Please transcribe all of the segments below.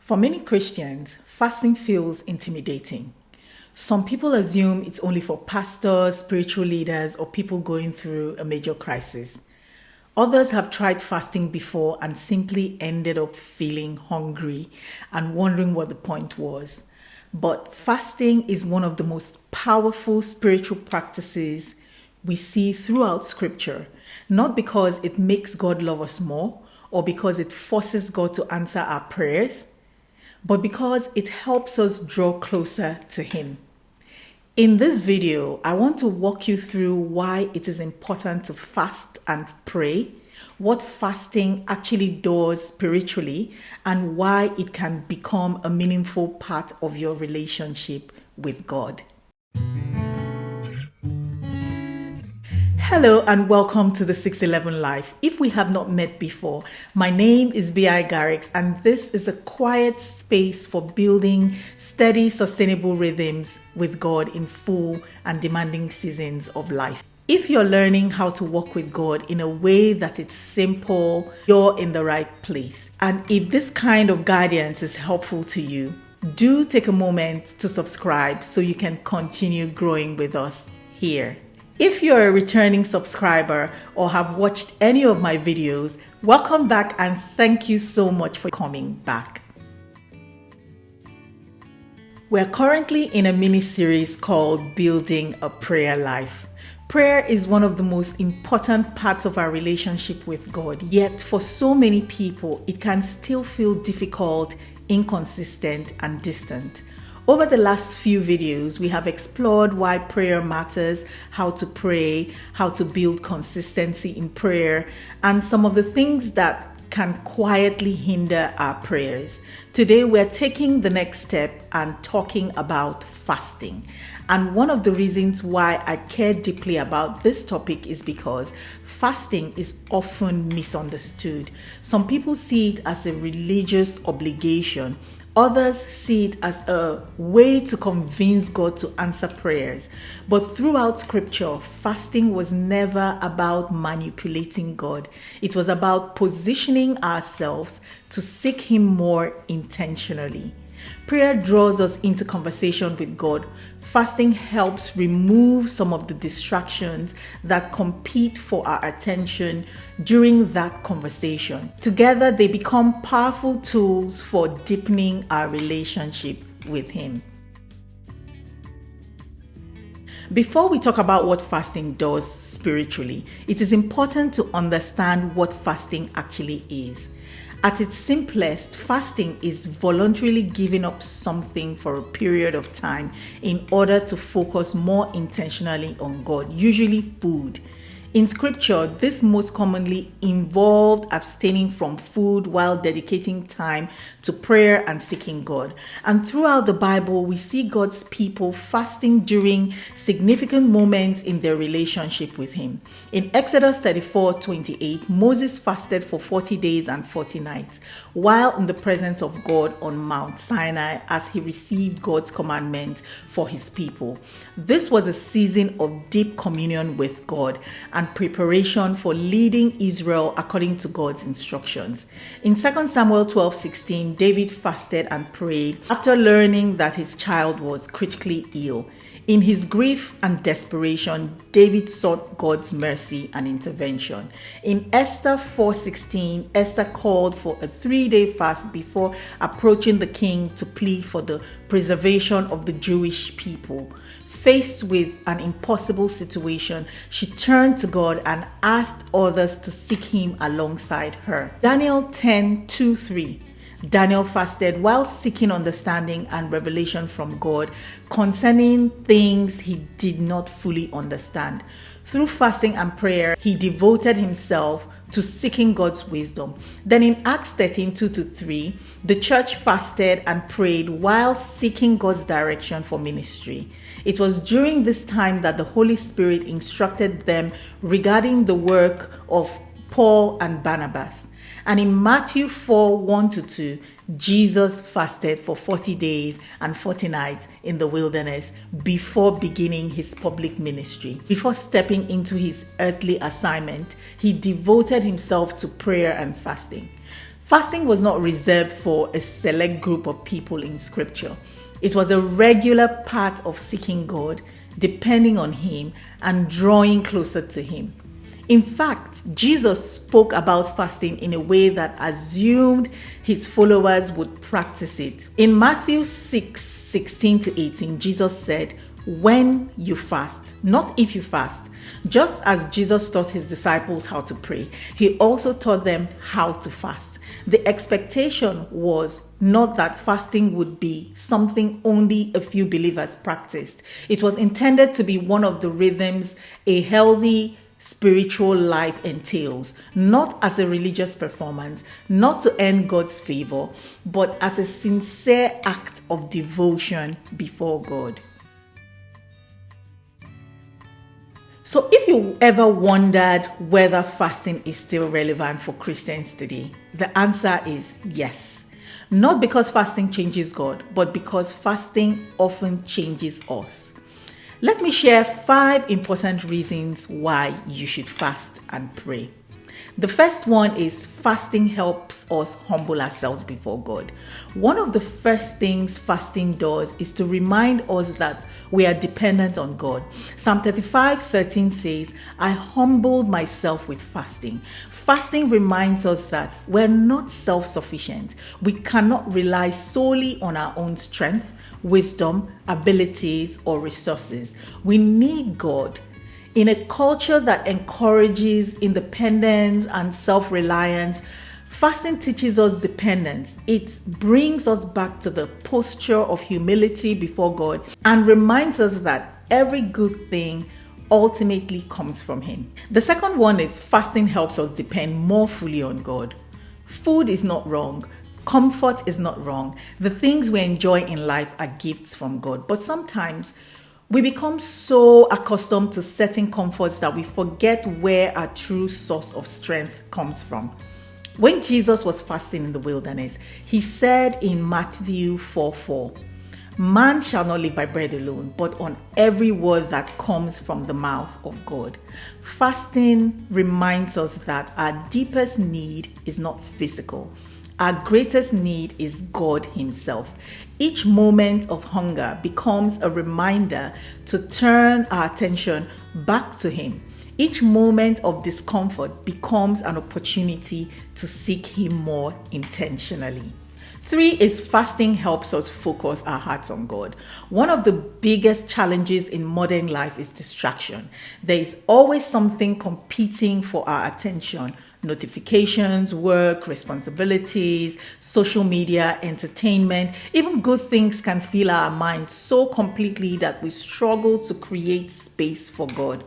For many Christians, fasting feels intimidating. Some people assume it's only for pastors, spiritual leaders, or people going through a major crisis. Others have tried fasting before and simply ended up feeling hungry and wondering what the point was. But fasting is one of the most powerful spiritual practices we see throughout Scripture, not because it makes God love us more or because it forces God to answer our prayers, but because it helps us draw closer to Him. In this video, I want to walk you through why it is important to fast and pray, what fasting actually does spiritually, and why it can become a meaningful part of your relationship with God. Hello and welcome to the 611 Life. If we have not met before, my name is B.I. Garrix and this is a quiet space for building steady, sustainable rhythms with God in full and demanding seasons of life. If you're learning how to walk with God in a way that it's simple, you're in the right place. And if this kind of guidance is helpful to you, do take a moment to subscribe so you can continue growing with us here. If you're a returning subscriber or have watched any of my videos, welcome back and thank you so much for coming back. We're currently in a mini-series called Building a Prayer Life. Prayer is one of the most important parts of our relationship with God, yet for so many people, it can still feel difficult, inconsistent, and distant. Over the last few videos, we have explored why prayer matters, how to pray, how to build consistency in prayer, and some of the things that can quietly hinder our prayers. Today, we're taking the next step and talking about fasting. And one of the reasons why I care deeply about this topic is because fasting is often misunderstood. Some people see it as a religious obligation. Others see it as a way to convince God to answer prayers. But throughout Scripture, fasting was never about manipulating God. It was about positioning ourselves to seek Him more intentionally. Prayer draws us into conversation with God. Fasting helps remove some of the distractions that compete for our attention during that conversation. Together, they become powerful tools for deepening our relationship with Him. Before we talk about what fasting does spiritually, it is important to understand what fasting actually is. At its simplest, fasting is voluntarily giving up something for a period of time in order to focus more intentionally on God, usually food. In Scripture, this most commonly involved abstaining from food while dedicating time to prayer and seeking God. And throughout the Bible, we see God's people fasting during significant moments in their relationship with Him. In Exodus 34:28, Moses fasted for 40 days and 40 nights while in the presence of God on Mount Sinai as he received God's commandment for his people. This was a season of deep communion with God and preparation for leading Israel according to God's instructions. In 2 Samuel 12:16, David fasted and prayed after learning that his child was critically ill. In his grief and desperation, David sought God's mercy and intervention. In Esther 4:16, Esther called for a 3-day fast before approaching the king to plead for the preservation of the Jewish people. Faced with an impossible situation, she turned to God and asked others to seek Him alongside her. Daniel 10:2-3. Daniel fasted while seeking understanding and revelation from God concerning things he did not fully understand. Through fasting and prayer, he devoted himself to seeking God's wisdom. Then in Acts 13:2-3, the church fasted and prayed while seeking God's direction for ministry. It was during this time that the Holy Spirit instructed them regarding the work of Paul and Barnabas. And in Matthew 4:1-2, Jesus fasted for 40 days and 40 nights in the wilderness before beginning his public ministry. Before stepping into his earthly assignment, he devoted himself to prayer and fasting. Fasting was not reserved for a select group of people in scripture. It was a regular part of seeking God, depending on Him, and drawing closer to Him. In fact, Jesus spoke about fasting in a way that assumed His followers would practice it. In Matthew 6:16-18, Jesus said, "When you fast, not if you fast." Just as Jesus taught His disciples how to pray, He also taught them how to fast. The expectation was not that fasting would be something only a few believers practiced. It was intended to be one of the rhythms a healthy spiritual life entails, not as a religious performance, not to earn God's favor, but as a sincere act of devotion before God. So if you ever wondered whether fasting is still relevant for Christians today, the answer is yes. Not because fasting changes God, but because fasting often changes us. Let me share 5 important reasons why you should fast and pray. The first one is fasting helps us humble ourselves before God. One of the first things fasting does is to remind us that we are dependent on God. Psalm 35:13 says, "I humbled myself with fasting." Fasting reminds us that we're not self-sufficient. We cannot rely solely on our own strength, wisdom, abilities, or resources. We need God. In a culture that encourages independence and self-reliance, fasting teaches us dependence. It brings us back to the posture of humility before God and reminds us that every good thing ultimately comes from Him. The second one is fasting helps us depend more fully on God. Food is not wrong. Comfort is not wrong. The things we enjoy in life are gifts from God. But sometimes we become so accustomed to certain comforts that we forget where our true source of strength comes from. When Jesus was fasting in the wilderness, He said in Matthew 4:4, "Man shall not live by bread alone, but on every word that comes from the mouth of God." Fasting reminds us that our deepest need is not physical. Our greatest need is God Himself. Each moment of hunger becomes a reminder to turn our attention back to Him. Each moment of discomfort becomes an opportunity to seek Him more intentionally. 3 is fasting helps us focus our hearts on God. One of the biggest challenges in modern life is distraction. There is always something competing for our attention. Notifications, work, responsibilities, social media, entertainment, even good things can fill our minds so completely that we struggle to create space for God.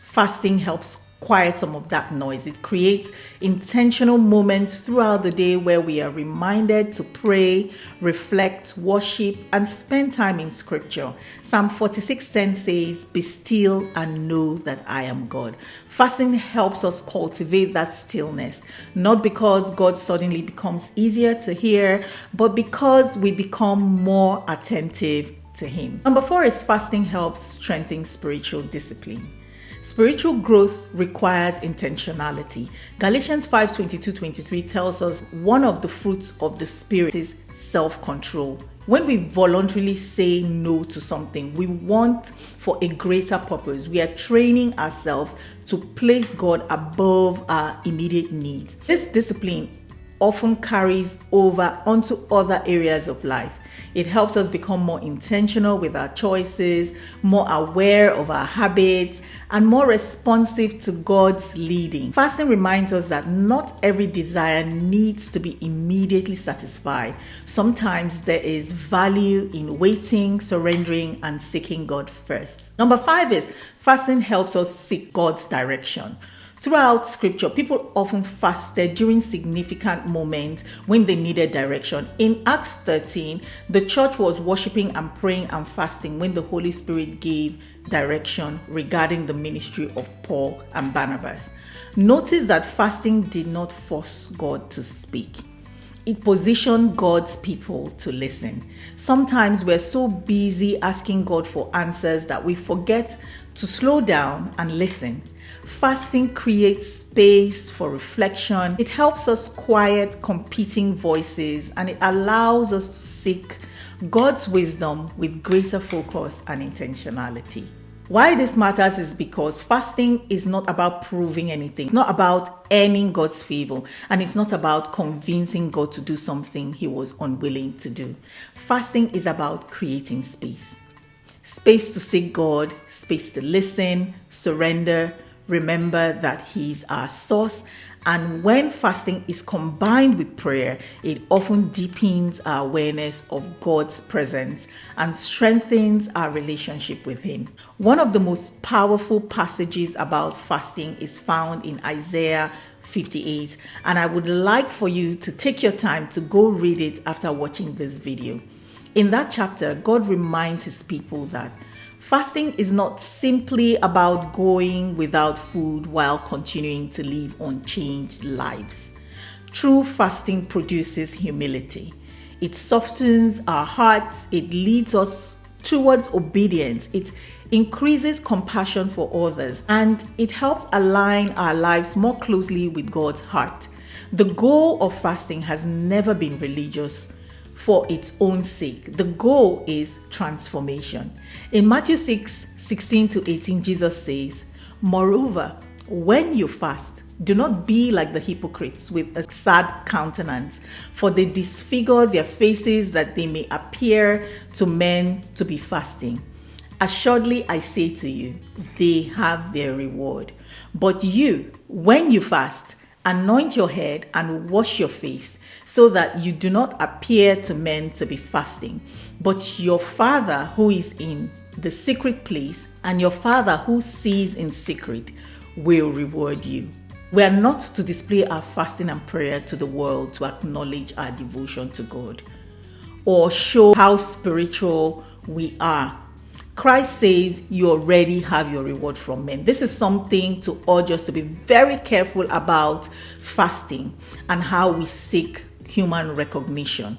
Fasting helps quiet some of that noise. It creates intentional moments throughout the day where we are reminded to pray, reflect, worship, and spend time in scripture. Psalm 46:10 says, "Be still and know that I am God." Fasting helps us cultivate that stillness, not because God suddenly becomes easier to hear, but because we become more attentive to Him. Number 4 is fasting helps strengthen spiritual discipline. Spiritual growth requires intentionality. Galatians 5:22-23 tells us one of the fruits of the Spirit is self-control. When we voluntarily say no to something we want for a greater purpose, we are training ourselves to place God above our immediate needs. This discipline often carries over onto other areas of life. It helps us become more intentional with our choices, more aware of our habits, and more responsive to God's leading. Fasting reminds us that not every desire needs to be immediately satisfied. Sometimes there is value in waiting, surrendering, and seeking God first. Number 5 is fasting helps us seek God's direction. Throughout scripture, people often fasted during significant moments when they needed direction. In Acts 13, the church was worshiping and praying and fasting when the Holy Spirit gave direction regarding the ministry of Paul and Barnabas. Notice that fasting did not force God to speak. It positioned God's people to listen. Sometimes we're so busy asking God for answers that we forget to slow down and listen. Fasting creates space for reflection. It helps us quiet competing voices, and it allows us to seek God's wisdom with greater focus and intentionality. Why this matters is because fasting is not about proving anything. It's not about earning God's favor, and it's not about convincing God to do something he was unwilling to do. Fasting is about creating space. Space to seek God, space to listen, surrender, remember that he's our source. And when fasting is combined with prayer, it often deepens our awareness of God's presence and strengthens our relationship with him. One of the most powerful passages about fasting is found in Isaiah 58, and I would like for you to take your time to go read it after watching this video. In that chapter, God reminds his people that fasting is not simply about going without food while continuing to live unchanged lives. True fasting produces humility. It softens our hearts. It leads us towards obedience. It increases compassion for others, and it helps align our lives more closely with God's heart. The goal of fasting has never been religious for its own sake. The goal is transformation. In Matthew 6:16-18, Jesus says, "Moreover, when you fast, do not be like the hypocrites with a sad countenance, for they disfigure their faces that they may appear to men to be fasting. Assuredly, I say to you, they have their reward. But you, when you fast, anoint your head and wash your face, so that you do not appear to men to be fasting, but your Father who is in the secret place, and your Father who sees in secret will reward you." We are not to display our fasting and prayer to the world to acknowledge our devotion to God or show how spiritual we are. Christ says you already have your reward from men. This is something to urge us to be very careful about fasting and how we seek human recognition.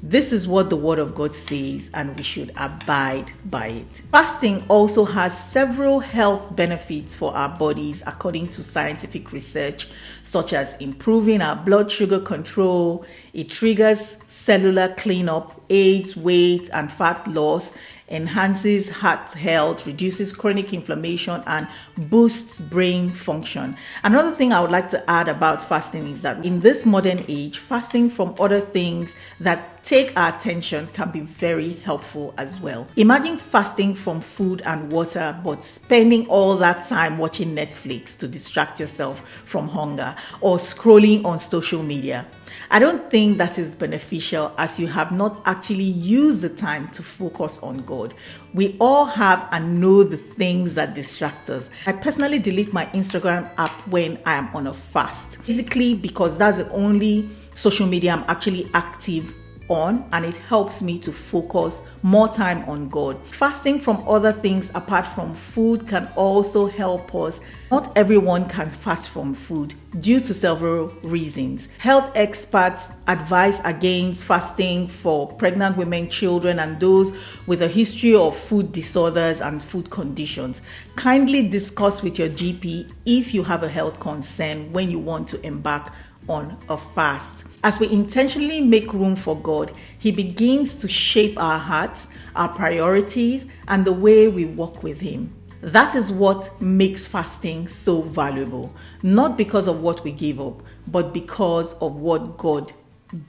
This is what the Word of God says, and we should abide by it. Fasting also has several health benefits for our bodies according to scientific research, such as improving our blood sugar control. It triggers cellular cleanup, aids weight and fat loss, enhances heart health, reduces chronic inflammation, and boosts brain function. Another thing I would like to add about fasting is that in this modern age, fasting from other things that take our attention can be very helpful as well. Imagine fasting from food and water, but spending all that time watching Netflix to distract yourself from hunger or scrolling on social media. I don't think that is beneficial, as you have not actually used the time to focus on God. We all have and know the things that distract us. I personally delete my Instagram app when I am on a fast, basically because that's the only social media I'm actually active on, and it helps me to focus more time on God. Fasting from other things apart from food can also help us. Not everyone can fast from food due to several reasons. Health experts advise against fasting for pregnant women, children, and those with a history of food disorders and food conditions. Kindly discuss with your GP if you have a health concern when you want to embark on a fast. As we intentionally make room for God, He begins to shape our hearts, our priorities, and the way we walk with Him. That is what makes fasting so valuable, not because of what we give up, but because of what God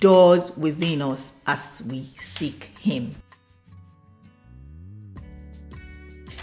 does within us as we seek Him.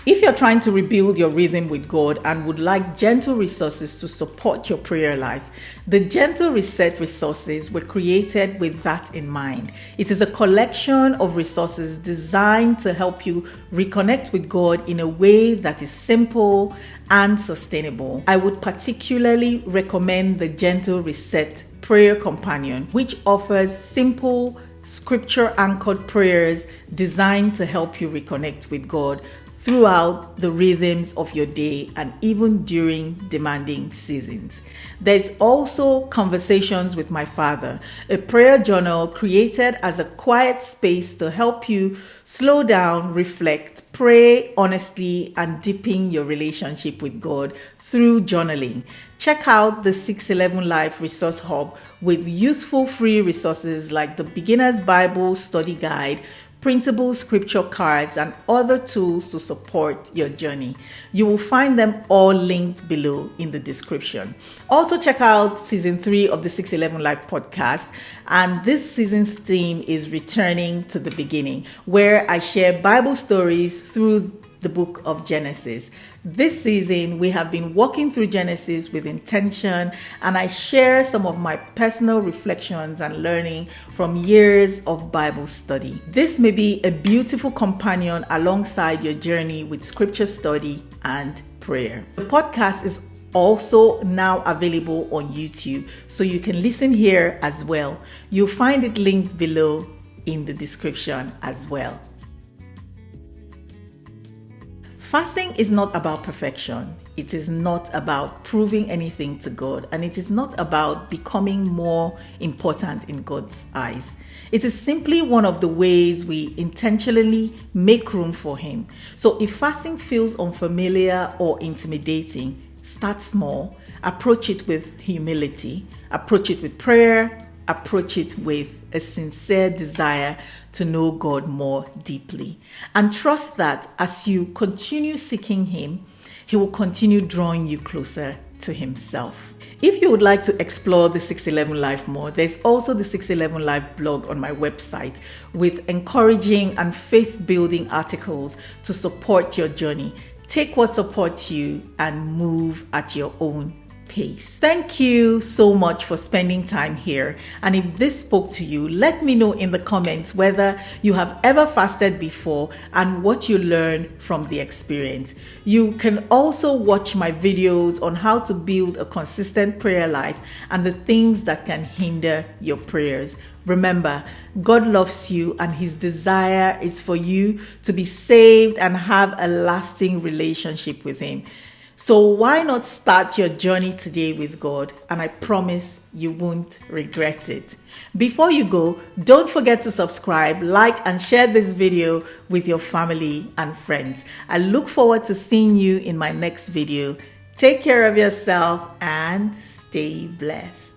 If you're trying to rebuild your rhythm with God and would like gentle resources to support your prayer life, the Gentle Reset resources were created with that in mind. It is a collection of resources designed to help you reconnect with God in a way that is simple and sustainable. I would particularly recommend the Gentle Reset Prayer Companion, which offers simple, scripture-anchored prayers designed to help you reconnect with God throughout the rhythms of your day and even during demanding seasons. There's also Conversations with My Father, a prayer journal created as a quiet space to help you slow down, reflect, pray honestly, and deepen your relationship with God through journaling. Check out the 611 Life Resource Hub with useful free resources like the Beginner's Bible Study Guide, printable scripture cards, and other tools to support your journey. You will find them all linked below in the description. Also, check out season 3 of the 611 Life podcast. And this season's theme is Returning to the Beginning, where I share Bible stories through the book of Genesis. This season, we have been walking through Genesis with intention, and I share some of my personal reflections and learning from years of Bible study. This may be a beautiful companion alongside your journey with scripture study and prayer. The podcast is also now available on YouTube, so you can listen here as well. You'll find it linked below in the description as well. Fasting is not about perfection. It is not about proving anything to God, and it is not about becoming more important in God's eyes. It is simply one of the ways we intentionally make room for Him. So if fasting feels unfamiliar or intimidating, start small, approach it with humility, approach it with prayer, approach it with a sincere desire to know God more deeply. And trust that as you continue seeking Him, He will continue drawing you closer to Himself. If you would like to explore the 611 Life more, there's also the 611 Life blog on my website with encouraging and faith-building articles to support your journey. Take what supports you and move at your own pace. Thank you so much for spending time here. And if this spoke to you, let me know in the comments whether you have ever fasted before and what you learned from the experience. You can also watch my videos on how to build a consistent prayer life and the things that can hinder your prayers. Remember, God loves you, and His desire is for you to be saved and have a lasting relationship with Him. So why not start your journey today with God? And I promise you won't regret it. Before you go, don't forget to subscribe, like, and share this video with your family and friends. I look forward to seeing you in my next video. Take care of yourself and stay blessed.